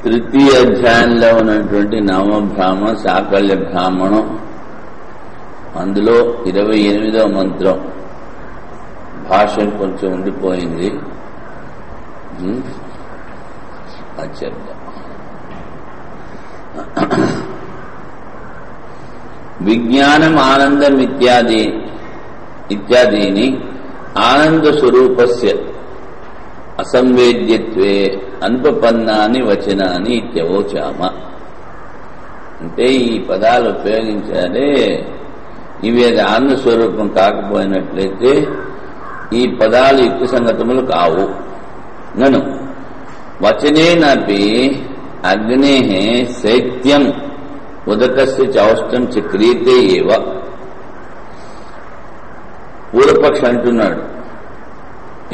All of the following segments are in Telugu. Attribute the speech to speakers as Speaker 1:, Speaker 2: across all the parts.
Speaker 1: తృతీయ అధ్యాయంలో ఉన్నటువంటి నవమబ్రాహ్మణ సాకల్య బ్రాహ్మణం, అందులో 28వ మంత్రం భాష్యం కొంచెం ఉండిపోయింది. చెప్దాం. విజ్ఞానం ఆనందం ఇత్యాదీని ఆనంద స్వరూపస్య అసంవేద్యత్వే అనుపపన్నాని వచనాని ఇత్యవోచామ. అంటే ఈ పదాలు ఉపయోగించారే, ఇవి అది ఆనంద స్వరూపం కాకపోయినట్లయితే ఈ పదాలు యుక్తి సంగతములు కావు. నను వచనేనపి అగ్నే శైత్యం ఉదకస్య చౌష్టం చక్రీతే ఏవ. పూర్వపక్ష అంటున్నాడు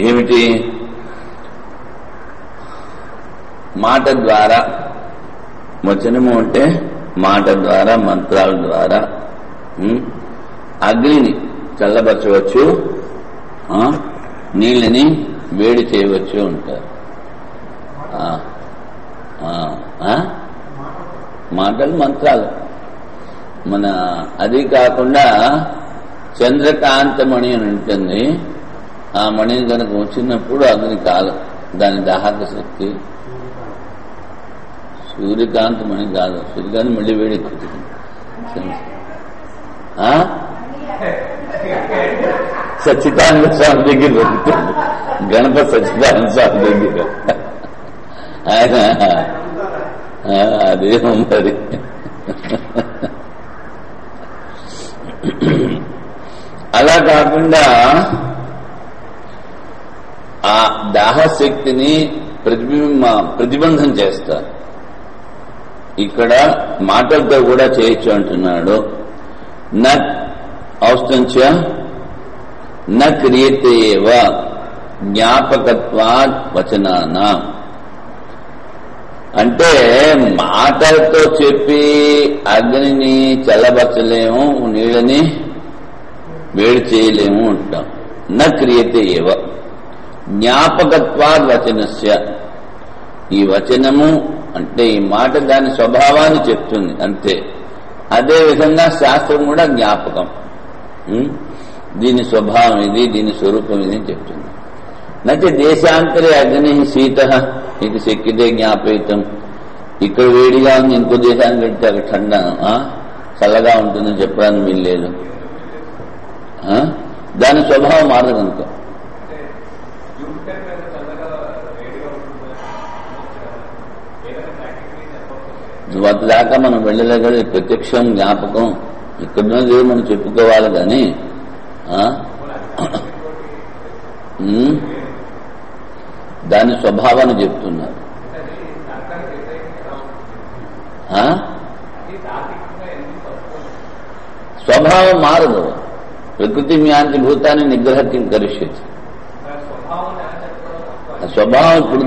Speaker 1: ఏమిటి? మాట ద్వారా, వచనము అంటే మాట ద్వారా, మంత్రాల ద్వారా అగ్నిని చల్లబరచవచ్చు, నీళ్ళని వేడి చేయవచ్చు అంటారు. మాటలు మంత్రాలు. మన అది కాకుండా చంద్రకాంతమణి అని ఉంటుంది. ఆ మణిని కనుక వచ్చినప్పుడు అగ్ని కాదు, దాని దాహక శక్తి. సూర్యకాంతమణి కాదు, సూర్యకాంతి మళ్ళీ వేడి ఎక్కుతుంది. సచ్చిదానంద స్వామి దగ్గర దొరుకుతుంది, గణపతి సచ్చిదానంద స్వామి దగ్గర. ఆయన అదేమో మరి. అలా కాకుండా ఆ దాహశక్తిని ప్రతిబంధం చేస్తారు. ఇక్కడ మాటలతో కూడా చేయొచ్చు అంటున్నాడు. న ఔష్టంచ న క్రియతే ఏవ జ్ఞాపకత్వాద్ వచనానా. అంటే మాటలతో చెప్పి అగ్నిని చల్లబరచలేము, నీళ్ళని వేడి చేయలేము అంటాం. న క్రియతే ఏవ జ్ఞాపకత్వాద్ వచనస్య. ఈ వచనము అంటే ఈ మాట దాని స్వభావాన్ని చెప్తుంది అంతే. అదేవిధంగా శాస్త్రం కూడా జ్ఞాపకం, దీని స్వభావం ఇది, దీని స్వరూపం ఇది అని చెప్తుంది. నచ్చ దేశాంతరే అగ్ని శీత ఇది శక్తిదే జ్ఞాపయితం. ఇక్కడ వేడిగా ఉంది, ఇంకో దేశానికి వెళ్తే అక్కడ ఠండా చల్లగా ఉంటుందని చెప్పడానికి వీల్లేదు. దాని స్వభావం మారదు కనుక. దాకా మనం వెళ్ళలేక ప్రత్యక్షం జ్ఞాపకం ఇక్కడున్నది మనం చెప్పుకోవాలి. కానీ దాని స్వభావాన్ని చెప్తున్నారు. స్వభావం మారదు. ప్రకృతి మ్యాంతి భూతాన్ని నిగ్రహం కరిష్యతి. స్వభావం ఇప్పుడు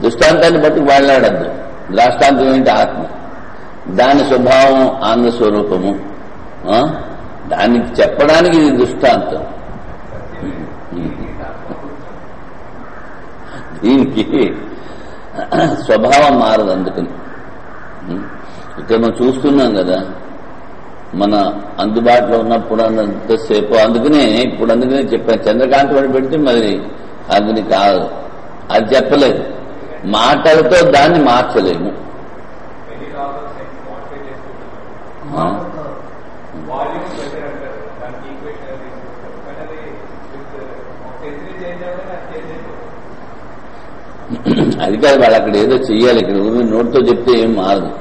Speaker 1: దృష్టాంతాన్ని బట్టి వాళ్ళాడద్దు. దృష్టాంతం ఏంటి? ఆత్మ. దాని స్వభావం ఆనంద స్వరూపము. దానికి చెప్పడానికి ఇది దృష్టాంతం. దీనికి స్వభావం మారదు. అందుకని ఇక్కడ మనం చూస్తున్నాం కదా, మన అందుబాటులో ఉన్నప్పుడు అంతసేపు. అందుకనే చెప్పాను, చంద్రకాంతి వాడు పెడితే మరి అగ్ని కాదు, అది చెప్పలేదు. మాటలతో దాన్ని మార్చలేము. అది కాదు, వాళ్ళు అక్కడ ఏదో చెయ్యాలి. ఇక్కడ ఊరి నోటితో చెప్తే ఏం మారదు.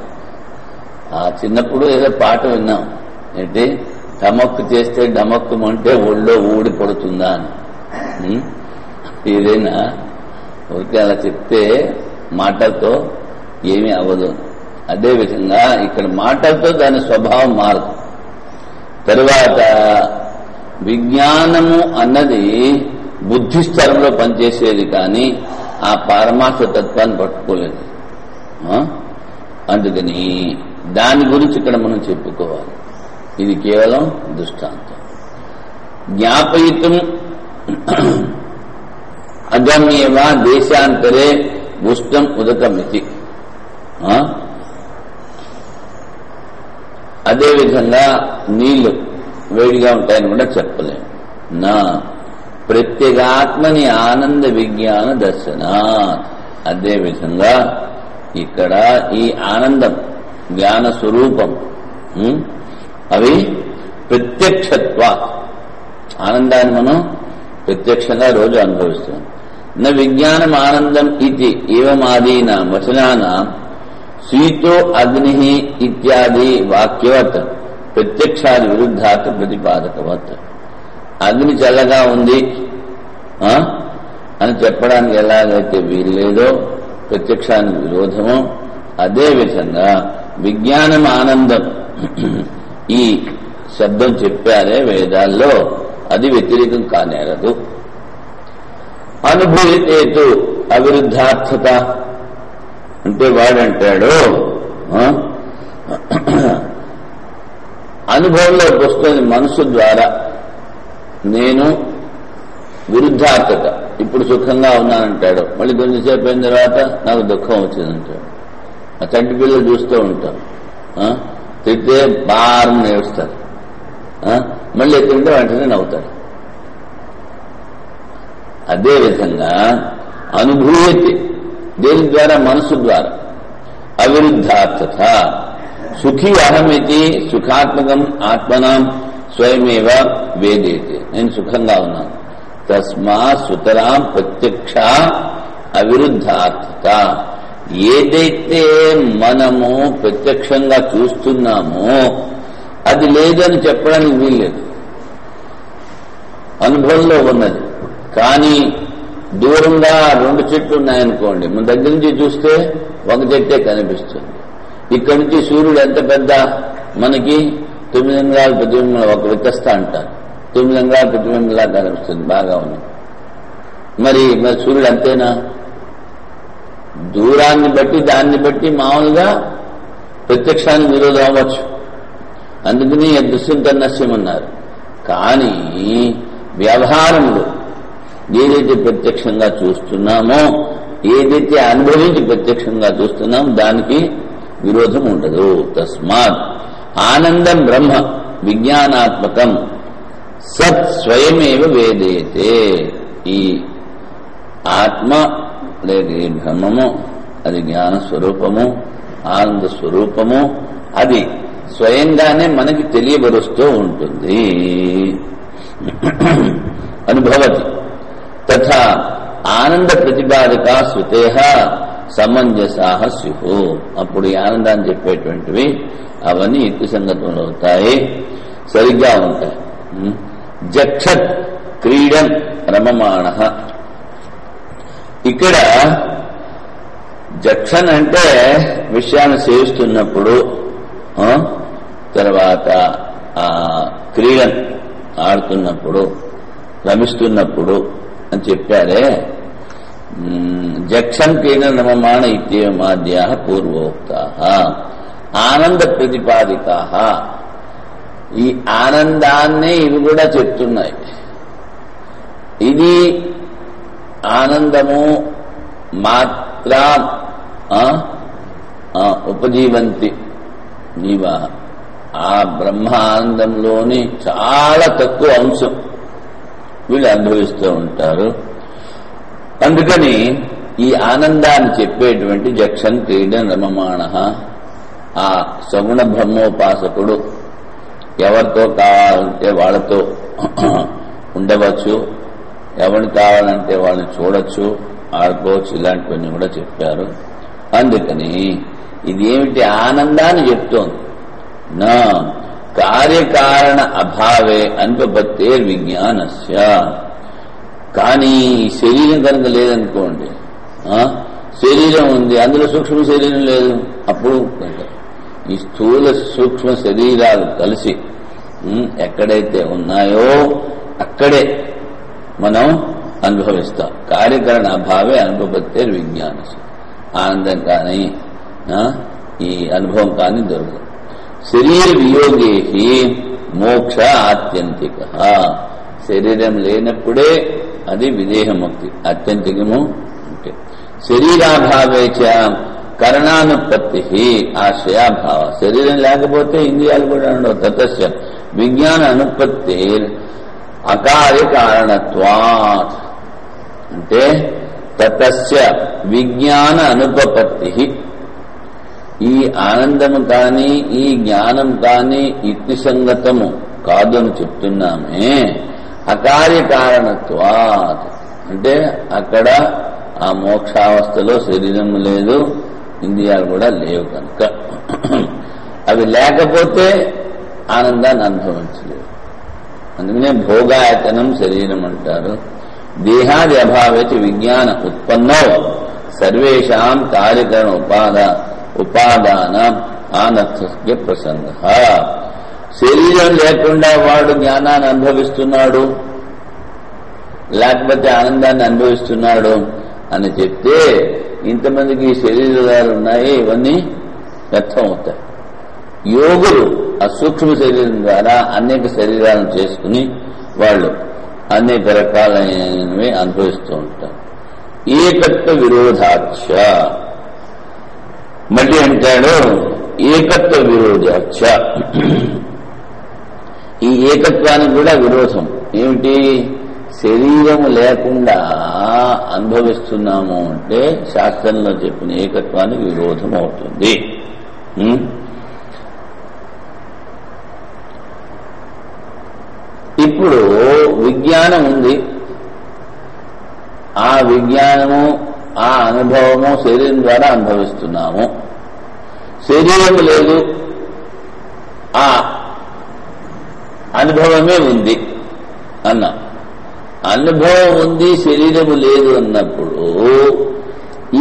Speaker 1: ఆ చిన్నప్పుడు ఏదో పాట విన్నాం, ఏంటి ఢమక్కు చేస్తే ఢమక్కుమంటే ఒళ్ళో ఊడి పడుతుందా అని. ఏదైనా ఊరికే అలా చెప్తే మాటలతో ఏమీ అవ్వదు. అదేవిధంగా ఇక్కడ మాటలతో దాని స్వభావం మారదు. తరువాత విజ్ఞానము అన్నది బుద్ధి స్థలంలో పనిచేసేది, కానీ ఆ పారమార్థ తత్వాన్ని పట్టుకోలేదు. అందుకని దాని గురించి ఇక్కడ మనం చెప్పుకోవాలి. ఇది కేవలం దృష్టాంతం. జ్ఞాపయితం అగమ్యేవా దేశాంతరే ఉష్ణం ఉదకమితి. అదేవిధంగా నీళ్లు వేడిగా ఉంటాయని కూడా చెప్పలేము. నా ప్రత్యేగాత్మని ఆనంద విజ్ఞాన దర్శన. అదేవిధంగా ఇక్కడ ఈ ఆనందం జ్ఞాన స్వరూపం అవి ప్రత్యక్షత్వ ఆనందాన్ని మనం ప్రత్యక్షంగా రోజు అనుభవిస్తాం. నా విజ్ఞానం ఆనందం ఇది ఏవమాదీనా వచనానా శీతో అగ్ని ఇత్యాది వాక్యవత్ ప్రత్యక్షాది విరుద్ధార్థ ప్రతిపాదకవత్. అగ్ని చల్లగా ఉంది అని చెప్పడానికి ఎలాగైతే వీల్లేదో ప్రత్యక్షానికి విరోధమో, అదేవిధంగా విజ్ఞానం ఆనందం ఈ శబ్దం చెప్పారే వేదాల్లో, అది వ్యతిరేకం కానేరదు. అనుభూతేతు అవిరుద్ధార్థత అంటే వాడంటాడు అనుభవంలోకి వస్తుంది మనసు ద్వారా. నేను విరుద్ధార్థత, ఇప్పుడు సుఖంగా ఉన్నానంటాడు, మళ్ళీ కొంచెంసేపు అయిన తర్వాత నాకు దుఃఖం వచ్చిందంటాడు. ఆ చంటి పిల్లలు చూస్తూ ఉంటాం, తిట్టే బారం నేడుస్తారు, మళ్ళీ ఎత్తుంటే వెంటనే నవ్వుతారు. అదేవిధంగా అనుభూతి దేని ద్వారా? మనసు ద్వారా. అవిరుద్ధార్థత సుఖీ అహమితి సుఖాత్మకం ఆత్మనాం స్వయమేవ వేదేతి. నేను సుఖంగా ఉన్నాను, తస్మా సుతరాం ప్రత్యక్ష అవిరుద్ధార్థత. ఏదైతే మనము ప్రత్యక్షంగా చూస్తున్నామో అది లేదని చెప్పడానికి వీల్లేదు, అనుభవంలో ఉన్నది. కానీ దూరంగా 2 చెట్లు ఉన్నాయనుకోండి, మన దగ్గర నుంచి చూస్తే ఒక చెట్టే కనిపిస్తుంది. ఇక్కడి నుంచి సూర్యుడు ఎంత పెద్ద, మనకి 9 అంగుళాల ప్రతిబింబం, ఒక వికస్త అంటారు, 9 అంగుళాల ప్రతిబింబంలా కనిపిస్తుంది, బాగా ఉంది. మరి సూర్యుడు అంతేనా? దూరాన్ని బట్టి దాన్ని బట్టి మామూలుగా ప్రత్యక్షానికి విరోధం అవ్వచ్చు. అందుకని దృశ్యం తన్నస్యం అన్నారు. కానీ వ్యవహారంలో ఏదైతే ప్రత్యక్షంగా చూస్తున్నామో, ఏదైతే అనుభవించి ప్రత్యక్షంగా చూస్తున్నామో దానికి విరోధం ఉండదు. తస్మాత్ ఆనందం బ్రహ్మ విజ్ఞానాత్మకం సత్ స్వయమేవ వేదేతే. ఈ ఆత్మ లేక ఈ బ్రహ్మము అది జ్ఞాన స్వరూపము, ఆనంద స్వరూపము, అది స్వయంగానే మనకి తెలియబరుస్తూ ఉంటుంది. అనుభవతి తథా ఆనంద ప్రతిపాదక శృతేః సమంజసాః స్యుః. అప్పుడు ఈ ఆనందాన్ని చెప్పేటువంటివి అవన్నీ యుక్తి సంగతంలో అవుతాయి, సరిగ్గా ఉంటాయి. జక్షత్ క్రీడన్ రమమాణః. ఇక్కడ జక్షన్ అంటే విషయాన్ని సేవిస్తున్నప్పుడు, తర్వాత క్రీడన్ ఆడుతున్నప్పుడు, రమిస్తున్నప్పుడు అని చెప్పారే. జక్షన్ క్రీడన్ రమమాణ ఇత్యేవమాద్యాః పూర్వోక్తాః ఆనంద ప్రతిపాదికాః. ఈ ఆనందాన్నే ఇవి కూడా చెప్తున్నాయి. ఇది ఆనందము మాత్ర ఉపజీవంతి జీవా. ఆ బ్రహ్మ ఆనందంలోని చాలా తక్కువ అంశం వీళ్ళు అనుభవిస్తూ ఉంటారు. అందుకని ఈ ఆనందాన్ని చెప్పేటువంటి జక్షన్ క్రీడన్ రమమాణః. ఆ సగుణ బ్రహ్మోపాసకుడు ఎవరితో కావాలంటే వాళ్ళతో ఉండవచ్చు, ఎవరిని కావాలంటే వాళ్ళని చూడొచ్చు, ఆడుకోవచ్చు, ఇలాంటివన్నీ కూడా చెప్పారు. అందుకని ఇది ఏమిటి? ఆనందాన్ని చెప్తోంది. నా కార్యకారణ అభావే అనుపపత్తే విజ్ఞానస్య. కానీ శరీరం కనుక లేదనుకోండి, శరీరం ఉంది, అందులో సూక్ష్మ శరీరం లేదు, అప్పుడు ఈ స్థూల సూక్ష్మ శరీరాలు కలిసి ఎక్కడైతే ఉన్నాయో అక్కడే మనం అనుభవిస్తాం. కార్యకరణ అభావే అనుభవత్తే విజ్ఞానస్య. ఆనందం కానీ ఈ అనుభవం కానీ దొరకదు. శరీర వియోగేహి మోక్ష ఆత్యంతిక. శరీరం లేనప్పుడే అది విదేహముక్తి, అత్యంతికము. అంటే శరీరాభావే చ కరణానుపత్తి ఆశ్రయాభావ. శరీరం లేకపోతే ఇంద్రియాలు కూడా ఉండవు. తతస్య విజ్ఞాన అనుపత్తి అకార్యకారణత్వాత్ అంటే తతస్య విజ్ఞాన అనుపపత్తి, ఈ ఆనందము కానీ ఈ జ్ఞానం కానీ యుక్తిసంగతము కాదు అని చెప్తున్నామే. అకార్యకారణత్వాత్ అంటే అక్కడ ఆ మోక్షావస్థలో శరీరం లేదు, ఇంద్రియాలు కూడా లేవు కనుక అవి లేకపోతే ఆనందాన్ని అనుభవించలేవు. అందుకనే భోగాయతనం శరీరం అంటారు. దేహాది అభావేతి విజ్ఞాన ఉత్పన్నో సర్వేషాం కార్యకరణ ఉపాదాన ఆనర్థస్య ప్రసంగ. శరీరం లేకుండా వాడు జ్ఞానాన్ని అనుభవిస్తున్నాడు, లేకపోతే ఆనందాన్ని అనుభవిస్తున్నాడు అని చెప్తే ఇంతమందికి శరీరాలు ఉన్నాయి, ఇవన్నీ వ్యర్థం అవుతాయి. యోగులు ఆ సూక్ష్మ శరీరం ద్వారా అనేక శరీరాలను చేసుకుని వాళ్ళు అనేక రకాలైనవి అనుభవిస్తూ ఉంటారు. ఏకత్వ విరోధాచ మళ్ళీ అంటాడు ఏకత్వ విరోధాచ. ఈ ఏకత్వానికి కూడా విరోధం ఏమిటి? శరీరము లేకుండా అనుభవిస్తున్నాము అంటే శాస్త్రంలో చెప్పిన ఏకత్వానికి విరోధం అవుతుంది. ఇప్పుడు విజ్ఞానం ఉంది, ఆ విజ్ఞానము ఆ అనుభవము శరీరం ద్వారా అనుభవిస్తున్నాము. శరీరం లేదు, ఆ అనుభవమే ఉంది అన్నా. అనుభవం ఉంది, శరీరము లేదు అన్నప్పుడు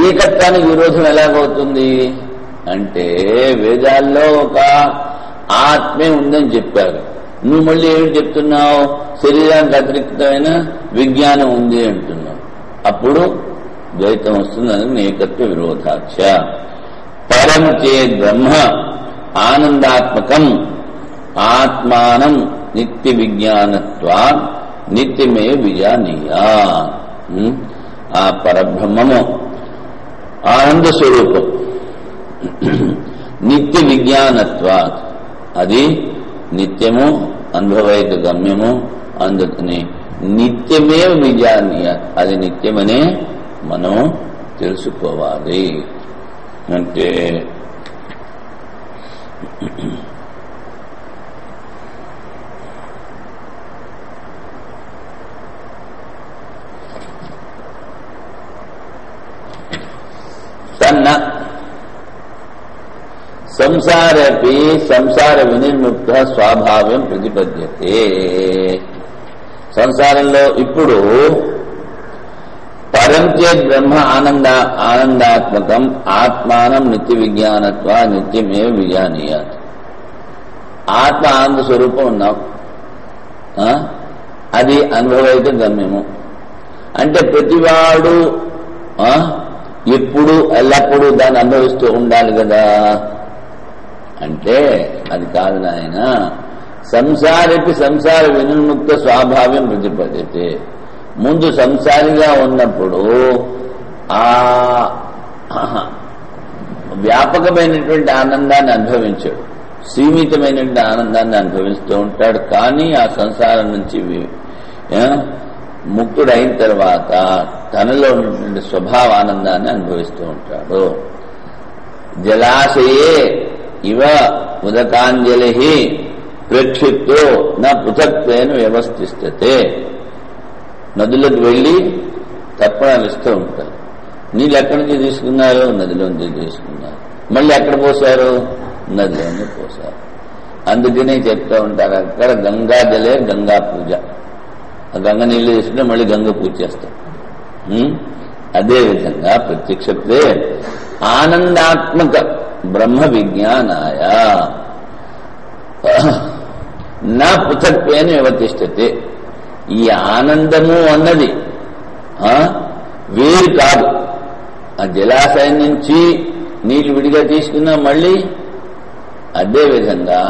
Speaker 1: ఏకత్వానికి విరోధం ఎలాగవుతుంది అంటే వేదాల్లో ఒక ఆత్మే ఉందని చెప్పారు, నువ్వు మళ్ళీ ఏమిటి చెప్తున్నావు? శరీరానికి అతిరిక్తమైన విజ్ఞానం ఉంది అంటున్నావు. అప్పుడు ద్వైతం వస్తుంది. ఏకత్వ విరోధాచ. పరం చేద్ బ్రహ్మ ఆనందాత్మకం ఆత్మానం నిత్య విజ్ఞానత్వా నిత్యమే విజానీయా. ఆ పరబ్రహ్మము ఆనంద స్వరూపం, నిత్య విజ్ఞానత్వా, అది నిత్యము అనుభవైక గమ్యము. అందుకని నిత్యమే విజానీయ, అది నిత్యమనే మనం తెలుసుకోవాలి. అంటే తన్న సంసారపి సంసార వినిర్ముక్త స్వాభావ్యం ప్రతిపద్యతే. సంసారంలో ఇప్పుడు పరంచే బ్రహ్మ ఆనందాత్మకం ఆత్మానం నిత్య విజ్ఞానత్వ నిత్యమేవ విజానీయాత్. ఆత్మ ఆనంద స్వరూపం ఉన్నాం, అది అనుభవైక గమ్యము. అంటే ప్రతివాడు ఎప్పుడు ఎల్లప్పుడూ దాన్ని అనుభవిస్తూ ఉండాలి కదా అంటే అది కాదు నాయన. సంసారపి సంసార వినిర్ముక్త స్వాభావ్యం ప్రతిపద్యతే. ముందు సంసారిగా ఉన్నప్పుడు ఆ వ్యాపకమైనటువంటి ఆనందాన్ని అనుభవించాడు, సీమితమైనటువంటి ఆనందాన్ని అనుభవిస్తూ ఉంటాడు. కానీ ఆ సంసారం నుంచి ముక్తుడైన తర్వాత తనలో ఉన్నటువంటి స్వభావ ఆనందాన్ని అనుభవిస్తూ ఉంటాడు. జలాశయే ఇవ ఉదకాంజలి ప్రేక్షిత్తో నా పృథక్త్వేన వ్యవస్థిస్తే. నదులకు వెళ్లి తర్పణాలు ఇస్తూ ఉంటారు. నీళ్ళు ఎక్కడి నుంచి తీసుకున్నారు? నదిలోంచి తీసుకున్నారు. మళ్ళీ ఎక్కడ పోశారు? నదిలోనే పోశారు. అందుకనే చెప్తూ ఉంటారు అక్కడ గంగా జలే గంగా పూజ. ఆ గంగ నీళ్లు తీసుకుంటే మళ్ళీ గంగ పూజ చేస్తాం. అదేవిధంగా ప్రత్యక్షతే ఆనందాత్మక బ్రహ్మ విజ్ఞానాయ నా పృథక్త్వేన వ్యవతిష్టతే. ఈ ఆనందము అన్నది వేరు కాదు. ఆ జలాశయం నుంచి నీళ్లు విడిగా తీసుకున్నా మళ్ళీ అదేవిధంగా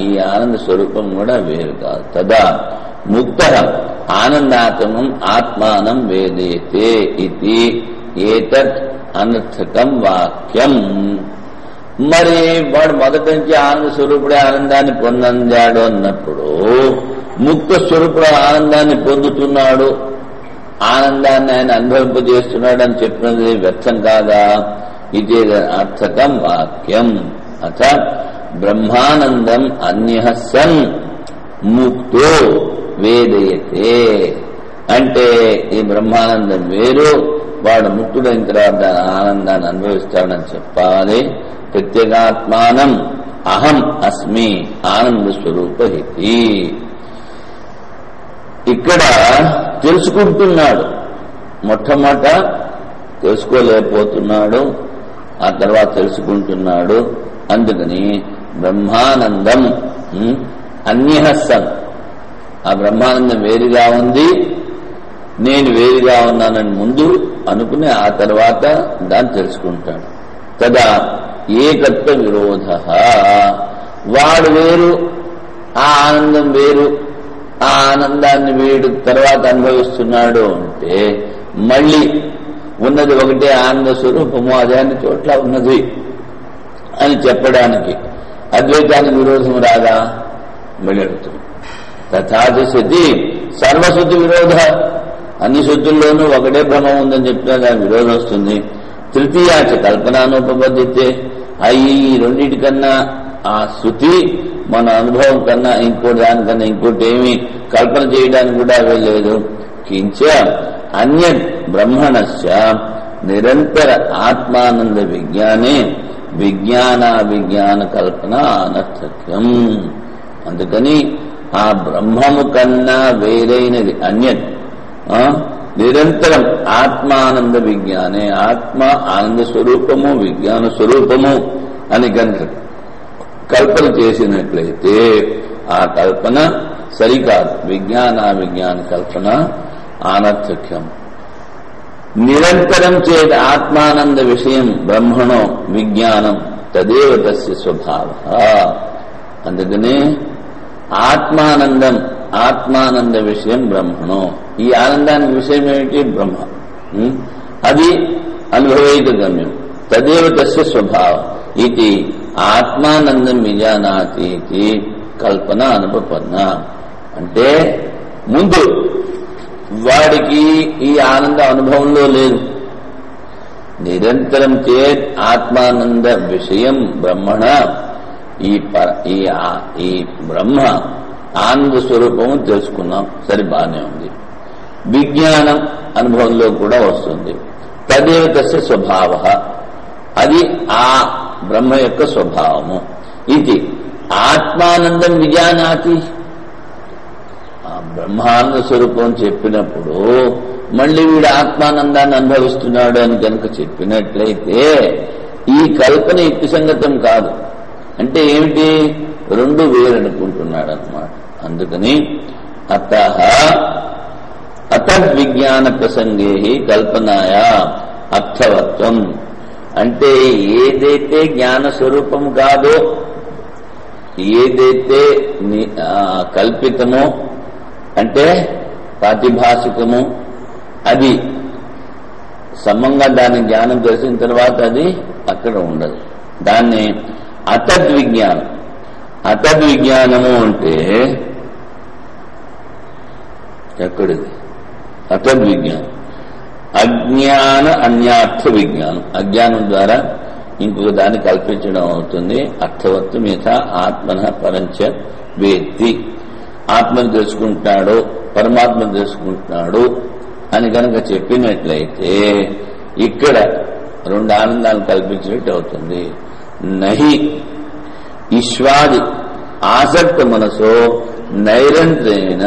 Speaker 1: ఈ ఆనంద స్వరూపం కూడా వేరు కాదు. తదా ముక్త ఆనందాత్మం ఆత్మానం వేదేతే ఇది ఏతత్ అనర్థకం వాక్యం. మరి వాడు మొదటి నుంచి ఆనంద స్వరూపుడే ఆనందాన్ని పొందాడు అన్నప్పుడు ముక్త స్వరూపుడు ఆనందాన్ని పొందుతున్నాడు, ఆనందాన్ని ఆయన అనుభవింపజేస్తున్నాడు అని చెప్పినది వ్యర్థం కాదా? ఇదే అర్థకం వాక్యం. అథ బ్రహ్మానందం అన్యః సన్ ముక్తో వేదయతే. అంటే ఈ బ్రహ్మానందం వేరు, వాడు ముక్తుడైన తర్వాత ఆనందాన్ని అనుభవిస్తాడని చెప్పాలి. ప్రత్యేగాత్మానం అహం అస్మి ఆనంద స్వరూపహితి. ఇక్కడ తెలుసుకుంటున్నాడు, మొట్టమొదట తెలుసుకోలేకపోతున్నాడు, ఆ తర్వాత తెలుసుకుంటున్నాడు. అందుకని బ్రహ్మానందం అన్యః సన్, ఆ బ్రహ్మానందం వేరుగా ఉంది, నేను వేరుగా ఉన్నానని ముందు అనుకుని ఆ తర్వాత దాన్ని తెలుసుకుంటాడు. తదా ఏకత్వ విరోధ, వాడు వేరు, ఆ ఆనందం వేరు, ఆ ఆనందాన్ని వీడు తర్వాత అనుభవిస్తున్నాడు అంటే మళ్ళీ ఉన్నది ఒకటే ఆనంద స్వరూపము, అదే అన్ని చోట్ల ఉన్నది అని చెప్పడానికి అద్వైతానికి విరోధం రాదా? మళ్ళీ అడుగుతుంది. తథాచ సతి సర్వశుద్ధి విరోధ, అన్ని శుద్ధుల్లోనూ ఒకటే భ్రమం ఉందని చెప్పినా దాని విరోధం వస్తుంది. తృతీయాచ కల్పనానుపబద్ధితే, ఈ రెండింటికన్నా ఆ శృతి మన అనుభవం కన్నా ఇంకోటి దానికన్నా ఇంకోటి ఏమి కల్పన చేయడానికి కూడా లేదు. కించ అన్య బ్రహ్మణశ్చ నిరంతర ఆత్మానంద విజ్ఞానే విజ్ఞాన కల్పన అనర్థక్యం. అందుకని ఆ బ్రహ్మము కన్నా వేరైనది అన్యత్ నిరంతరం ఆత్మానంద విజ్ఞానే, ఆత్మ ఆనంద స్వరూపము విజ్ఞాన స్వరూపము అని కనుక కల్పన చేసినట్లయితే ఆ కల్పన సరికాదు. విజ్ఞాన కల్పన అనర్థక్యం. నిరంతరం చేత ఆత్మానంద విషయం బ్రహ్మణో విజ్ఞానం తదేవ తస్య స్వభావ. అందుకనే ఆత్మానంద విషయం బ్రహ్మణో, ఈ ఆనందానికి విషయం ఏమిటి? బ్రహ్మ. అది అనుభవైక గమ్యం. తదేవ తస్య స్వభావం. ఇది ఆత్మానందం విజానాతి ఇది కల్పన అనుపపన్న. అంటే ముందు వాడికి ఈ ఆనంద అనుభవంలో లేదు. నిరంతరం చేత్ ఆత్మానంద విషయం బ్రహ్మణ, ఈ బ్రహ్మ ఆనంద స్వరూపము తెలుసుకున్నాం, సరి బాగానే ఉంది. విజ్ఞానం అనుభవంలో కూడా వస్తుంది. తదేవ తస్య స్వభావ, అది ఆ బ్రహ్మ యొక్క స్వభావము. ఇది ఆత్మానందం విజానాతి, ఆ బ్రహ్మానంద స్వరూపం చెప్పినప్పుడు మళ్ళీ వీడు ఆత్మానందాన్ని అనుభవిస్తున్నాడు అని కనుక చెప్పినట్లయితే ఈ కల్పన యుక్తిసంగతం కాదు. అంటే ఏమిటి? రెండు వేరనుకుంటున్నాడు అన్నమాట. అందుకని అతద్విజ్ఞాన ప్రసంగే కల్పనాయా అర్థవత్వం. అంటే ఏదైతే జ్ఞాన స్వరూపం కాదో, ఏదైతే కల్పితమో అంటే ప్రాతిభాషికము, అది సమంగా దాని జ్ఞానం తెలిసిన తర్వాత అది అక్కడ ఉండదు. దాన్ని అతద్విజ్ఞానం. అతద్విజ్ఞానము అంటే ఎక్కడిది? అతద్విజ్ఞానం అజ్ఞాన అన్యార్థ విజ్ఞానం. అజ్ఞానం ద్వారా ఇంకొక దాన్ని కల్పించడం అవుతుంది. అర్థవత్తు మిగతా ఆత్మన పరంచ వేత్తి, ఆత్మను తెలుసుకుంటున్నాడు, పరమాత్మను తెలుసుకుంటున్నాడు అని కనుక చెప్పినట్లయితే ఇక్కడ రెండు ఆనందాలను కల్పించినట్టు అవుతుంది. నహి ఈశ్వాది ఆసక్త మనసో నైరంత్రేణ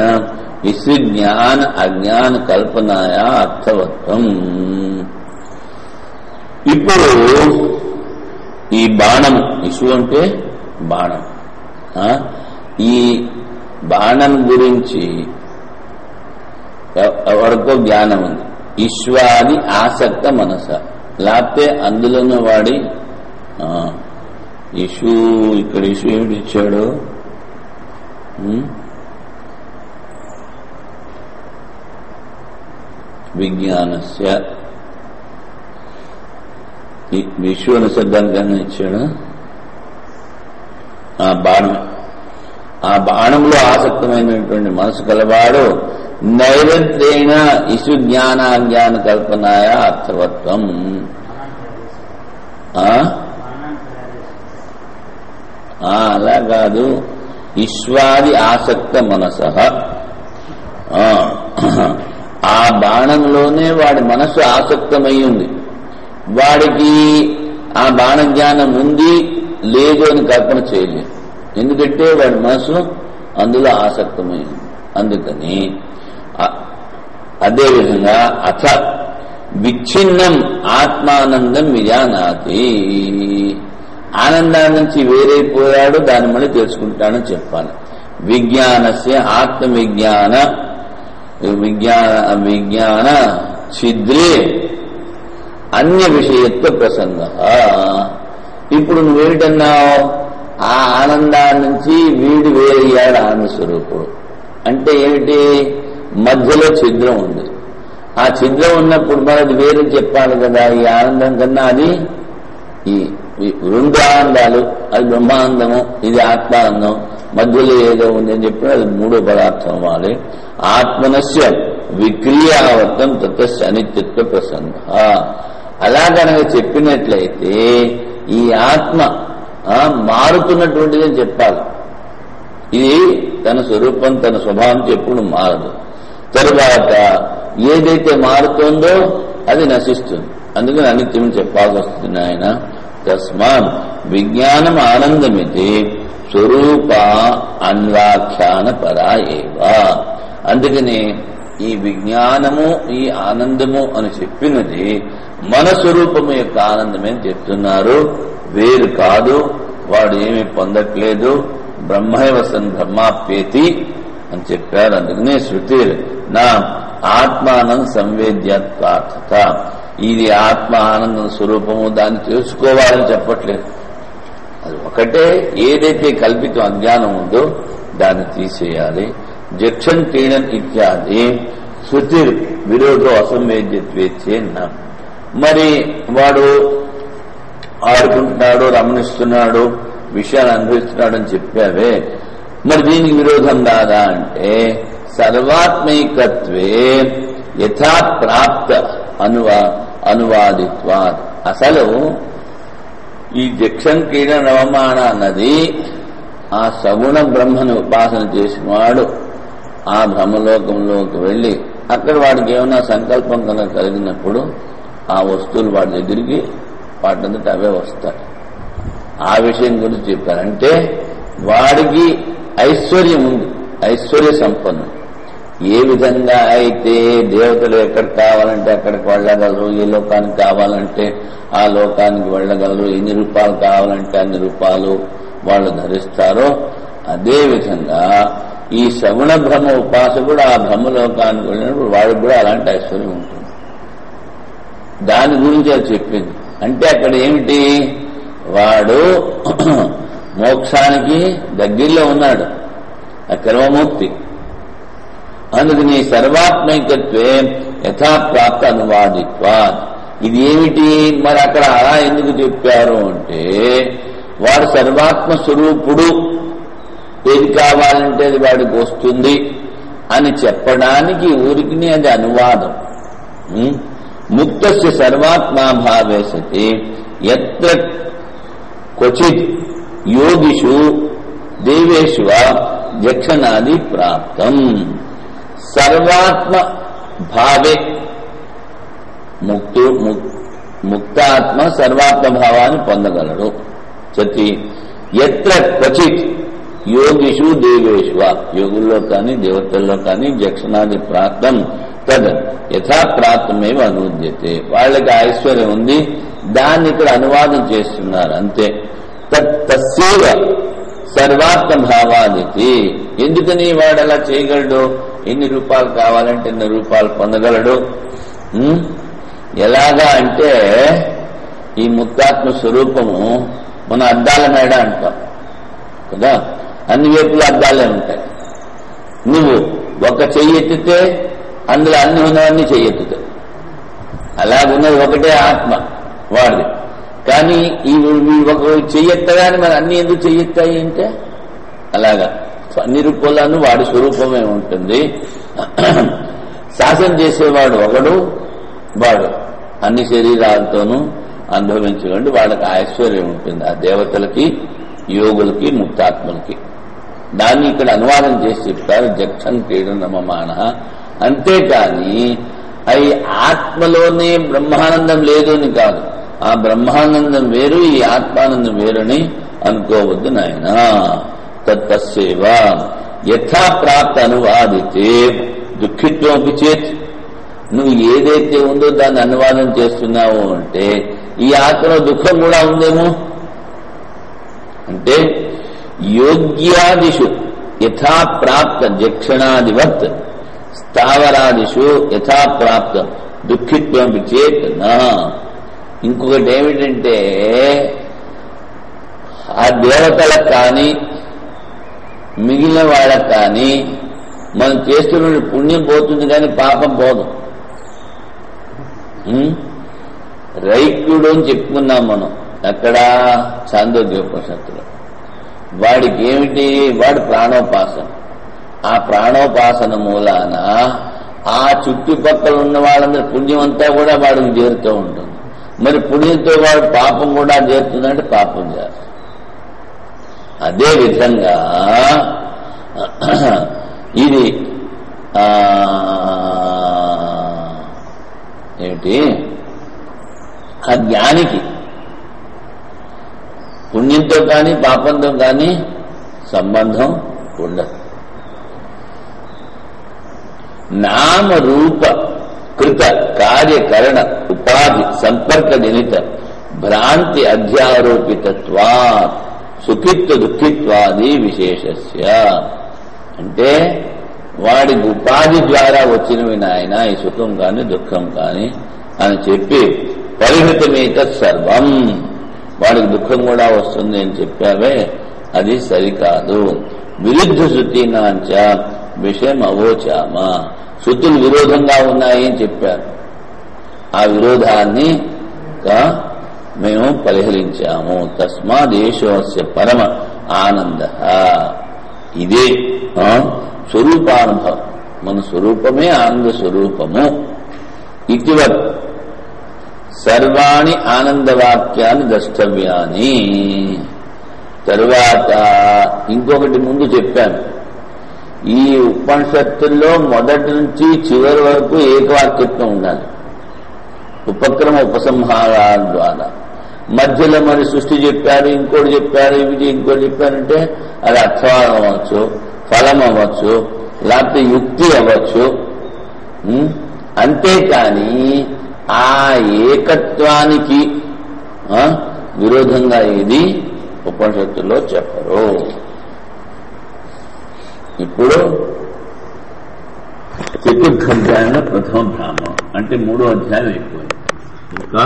Speaker 1: ఇసు జ్ఞాన అజ్ఞాన కల్పనాయా అర్థవత్వం. ఇప్పుడు ఈ బాణం, ఇసు అంటే బాణం, ఈ బాణం గురించి ఎవరికో జ్ఞానం ఉంది. ఈశ్వాది ఆసక్త మనస, లేకపోతే అందులోనూ వాడి ఇషు, ఇక్కడ ఇషు ఏమిటి ఇచ్చాడు? విజ్ఞానస్య విశ్వ శబ్దానికి ఇచ్చాడు ఆ బాణం. ఆ బాణంలో ఆసక్తమైనటువంటి మనసు కలవాడు నైవేద్యేన ఇసు జ్ఞానాజ్ఞాన కల్పనాయ అర్థవత్వం. అలా కాదు, ఈశ్వాది ఆసక్త మనసః. ఆ బాణంలోనే వాడి మనస్సు ఆసక్తమై ఉంది. వాడికి ఆ బాణ జ్ఞానం ఉంది లేదు అని కల్పన చేయలేదు. ఎందుకంటే వాడి మనసు అందులో ఆసక్తమైంది. అందుకని అదేవిధంగా అథ విచ్ఛిన్నం ఆత్మానందం విజానాతి, ఆనందాన్ని నుంచి వేరైపోయాడు, దాన్ని మళ్ళీ తెలుసుకుంటాడని చెప్పాలి. విజ్ఞానస్య ఆత్మవిజ్ఞాన విజ్ఞాన ఛిద్రే అన్య విషయత్వ ప్రసంగ. ఇప్పుడు నువ్వేమిటన్నావు? ఆ ఆనందాన్ని నుంచి వీడు వేరయ్యాడు ఆనంద స్వరూపుడు. అంటే ఏమిటి? మధ్యలో ఛిద్రం ఉంది. ఆ ఛిద్రం ఉన్నప్పుడు మనది వేరే చెప్పాలి కదా. ఈ ఆనందం కన్నా అది ఈ రెండు ఆనందాలు, అది బ్రహ్మానందము, ఇది ఆత్మానందం, మధ్యలో ఏదో ఉంది అని చెప్పిన అది మూడో పదార్థం అవ్వాలి. ఆత్మనస్య విక్రియావర్తం తస్య అనిత్యత్వ ప్రసంగ. అలా కనుక చెప్పినట్లయితే ఈ ఆత్మ మారుతున్నటువంటిదని చెప్పాలి. ఇది తన స్వరూపం తన స్వభావం ఎప్పుడు మారదు. తరువాత ఏదైతే మారుతుందో అది నశిస్తుంది. అందుకని అనిత్యం చెప్పాల్సి వస్తుంది ఆయన. తస్మాత్ విజ్ఞానం ఆనందమితి స్వరూప అన్వాఖ్యాన పరా ఏవ. అందుకని ఈ విజ్ఞానము ఈ ఆనందము అని చెప్పినది మన స్వరూపము యొక్క ఆనందమే అని చెప్తున్నారు, వేరు కాదు. వాడు ఏమీ పొందట్లేదు. బ్రహ్మైవ సన్ బ్రహ్మాప్యేతి అని చెప్పారు. అందుకనే శృతి నా ఆత్మానం సంవేద్యత్వార్థత, ఇది ఆత్మ ఆనందం స్వరూపము, దాన్ని తెలుసుకోవాలని చెప్పట్లేదు. అది ఒకటే. ఏదైతే కల్పితం అజ్ఞానం ఉందో దాన్ని తీసేయాలి. జక్షన్ క్రీడన్ ఇత్యాది శృతి విరోధో అసంవేద్యత్వేచ్చేన్న. మరి వాడు ఆడుకుంటున్నాడు, రమణిస్తున్నాడు, విషయాన్ని అనుభవిస్తున్నాడు అని చెప్పావే, మరి దీనికి విరోధం కాదా అంటే సర్వాత్మైకత్వే యథా ప్రాప్త అనువాదిత్వాత్. అసలు ఈ జక్షన్ క్రీడ నవమాన అన్నది ఆ సగుణ బ్రహ్మను ఉపాసన చేసినవాడు ఆ బ్రహ్మలోకంలోకి వెళ్లి అక్కడ వాడికి ఏమైనా సంకల్పం కనుక కలిగినప్పుడు ఆ వస్తువులు వాడి దగ్గరికి వాటింతట అవే వస్తాయి. ఆ విషయం గురించి చెప్పారంటే వాడికి ఐశ్వర్యం ఉంది, ఐశ్వర్య సంపన్నం. ఏ విధంగా అయితే దేవతలు ఎక్కడికి కావాలంటే అక్కడికి వెళ్ళగలరు, ఏ లోకానికి కావాలంటే ఆ లోకానికి వెళ్ళగలరు, ఎన్ని రూపాయలు కావాలంటే అన్ని రూపాయలు వాళ్ళు ధరిస్తారో, అదేవిధంగా ఈ సగుణ బ్రహ్మ ఉపాసకుడు ఆ బ్రహ్మలోకానికి వెళ్ళినప్పుడు వాడికి కూడా అలాంటి ఐశ్వర్యం ఉంటుంది. దాని గురించి అది చెప్పింది. అంటే అక్కడ ఏమిటి? వాడు మోక్షానికి దగ్గరలో ఉన్నాడు, ఆ కర్మముక్తి. అందుకని సర్వాత్మైకత్వే యథాప్రాప్త అనువాదిత్వా. ఇది ఏమిటి? మరి అక్కడ అలా ఎందుకు చెప్పారు అంటే వాడు సర్వాత్మ స్వరూపుడు, ఏది కావాలంటే అది వాడికి వస్తుంది అని చెప్పడానికి ఊరికి అది అనువాదం. ముక్తస్య సర్వాత్మాభావే సతి యత్ర క్వచిత్ యోగిషు దేవేషు జక్షనాది ప్రాప్తం. సర్వాత్మ భావే ముక్తాత్మ సర్వాత్మ భావాన్ని పొందగలడు. సతి ఎత్ర క్వచిత్ యోగిషు దేవేషు, యోగుల్లో కానీ దేవతల్లో కానీ జక్షనాది ప్రాప్తం తద్ యథాప్రాప్తమేవ అనుద్యతే. వాళ్ళకి ఐశ్వర్యం ఉంది, దాన్ని ఇక్కడ అనువాదం చేస్తున్నారు అంతే. తస్యైవ సర్వాత్మ భావాదితి. ఎందుకని వాడు అలా చేయగలడు? ఎన్ని రూపాయలు కావాలంటే ఎన్ని రూపాయలు పొందగలడు. ఎలాగా అంటే ఈ ముక్తాత్మ స్వరూపము మన అద్దాల మేడ అంటాం కదా, అన్ని వైపులు అద్దాలే ఉంటాయి. నువ్వు ఒక చెయ్యి ఎత్తితే అందులో అన్ని ఉన్నవన్నీ చెయ్యెత్తుతాయి. అలాగున్నది ఒకటే ఆత్మ వాడిది. కానీ ఇవి ఒక చెయ్యెత్తగానే మరి అన్ని ఎందుకు చెయ్యెత్తాయి అంటే అలాగా అన్ని రూపంలోనూ వాడి స్వరూపమే ఉంటుంది. శాసనం చేసేవాడు ఒకడు, వాడు అన్ని శరీరాలతోనూ అనుభవించకండి, వాళ్ళకి ఐశ్వర్యం ఉంటుంది ఆ దేవతలకి, యోగులకి, ముక్తాత్మలకి. దాన్ని ఇక్కడ అనువాదం చేసి చెప్తారు జక్షం క్రీడనమమాన. అంతేకాని అవి ఆత్మలోనే బ్రహ్మానందం లేదు అని కాదు, ఆ బ్రహ్మానందం వేరు, ఈ ఆత్మానందం వేరని అనుకోవద్దు నాయన. తత్సేవ యథా ప్రాప్త అనువాదితే దుఃఖిత్వమపి చేత్. నువ్వు ఏదైతే ఉందో దాన్ని అనువాదం చేస్తున్నావు అంటే ఈ ఆత్మలో దుఃఖం కూడా ఉందేమో అంటే యోగ్యాదిషు యథా ప్రాప్త జక్షణాదివత్ స్థావరాదిషు యథా ప్రాప్త దుఃఖిత్వం చేత్ నా. ఇంకొకటి ఏమిటంటే ఆ దేవతలకు కానీ మిగిలిన వాళ్ళకు కానీ మనం చేస్తున్న పుణ్యం పోతుంది కానీ పాపం పోదు. రైక్యుడు అని చెప్పుకున్నాం మనం అక్కడ చాందోగ్యోపనిషత్తులో. వాడికి ఏమిటి, వాడు ప్రాణోపాసన. ఆ ప్రాణోపాసన మూలాన ఆ చుట్టుపక్కల ఉన్న వాళ్ళందరి పుణ్యం అంతా కూడా వాడికి చేరుతూ ఉంటుంది. మరి పుణ్యంతో వాడు పాపం కూడా చేరుతుందంటే పాపం చేస్తారు. అదే విధంగా ఇది ఏమిటి, ఆ జ్ఞానికి పుణ్యంతో కానీ పాపంతో కానీ సంబంధం ఉండదు. నామ రూప కృత కార్యకరణ ఉపాధి సంపర్క జనిత భ్రాంతి అధ్యారోపితత్వా సుఖిత్వ దుఃఖిత్వాది విశేషస్య. అంటే వాడికి ఉపాధి ద్వారా వచ్చినవి నాయన ఈ సుఖం కానీ దుఃఖం కానీ అని చెప్పి పరిహృతమేత సర్వం, వాడికి దుఃఖం కూడా వస్తుంది అని చెప్పావే అది సరికాదు. విరుద్ధ శృతినాంచ విషయం అవోచామ. శృతులు విరోధంగా ఉన్నాయి అని చెప్పారు, ఆ విరోధాన్ని మేము పరిహరించాము. తస్మాదేశోస్య పరమ ఆనంద. ఇదే స్వరూపానుభవం, మన స్వరూపమే ఆనంద స్వరూపము. ఇటివత్ సర్వాణి ఆనందవాక్యాన్ని ద్రష్టవ్యాని. తరువాత ఇంకొకటి ముందు చెప్పాను, ఈ ఉపనిషత్తుల్లో మొదటి నుంచి చివరి వరకు ఏకవాక్యత్వం ఉండాలి, ఉపక్రమ ఉపసంహారాల ద్వారా. మధ్యలో మరి సృష్టి చెప్పారు, ఇంకోటి చెప్పారు, ఇవి ఇంకోటి చెప్పారంటే అది అర్థవాదం అవ్వచ్చు, ఫలం అవ్వచ్చు, లేకపోతే యుక్తి అవ్వచ్చు. అంతేకాని ఆ ఏకత్వానికి విరోధంగా ఏది ఉపనిషత్తుల్లో చెప్పరు. ఇప్పుడు చతుర్థాధ్యాయంలో ప్రథమ బ్రాహ్మణం అంటే 3వ అధ్యాయం అయిపోయింది. ఇంకా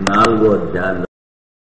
Speaker 1: 4వ అధ్యాయంలో